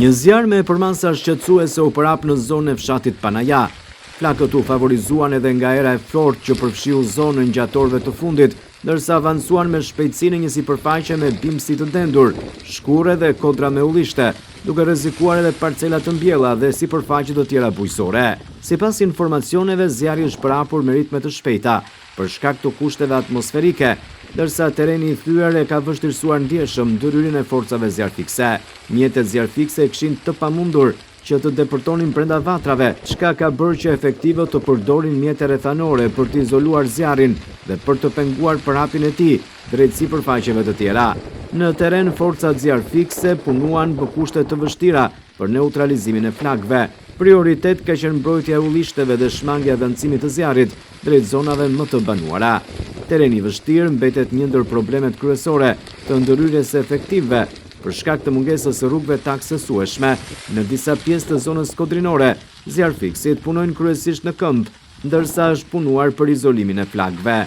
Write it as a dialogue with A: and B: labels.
A: Një zjarr me përmasa shqetësuese u përhap në zonën e fshatit Panaja. Flakët u favorizuan edhe nga era e fortë që përfshiu zonën gjatë orëve të fundit, ndërsa avancuan me shpejtësi në një sipërfaqe me bimësi të dendur, shkure dhe kodra me ullishte, duke rrezikuar edhe parcela të mbjella dhe sipërfaqe të tjera bujqësore. Sipas informacioneve, zjarri është përhapur me ritme të shpejta për shkak të kushteve atmosferike, ndërsa tereni i thyer e ka vështirësuar ndjeshëm ndërhyrjen e forcave zjarfikse. Mjetet zjarfikse kishin të pamundur që të depërtonin brenda vatrave, çka ka bërë që efektivët të përdorin mjete rethanore për të izoluar zjarrin dhe për të penguar përhapjen e tij drejt sipërfaqeve të tjera. Në teren, forcat zjarfikse punuan në kushte të vështira për neutralizimin e flakëve. Prioritet ka qenë mbrojtja e ullishteve dhe shmangja e avancimit të zjarrit drejt zonave më të banuara. Tereni i vështirë mbetet një ndër problemet kryesore të ndërhyrjes së efektive për shkak të mungesës së rrugëve të aksesueshme. Në disa pjesë të zonës kodrinore, zjarfiksit punojnë kryesisht në këmbë, ndërsa është punuar për izolimin e flakëve.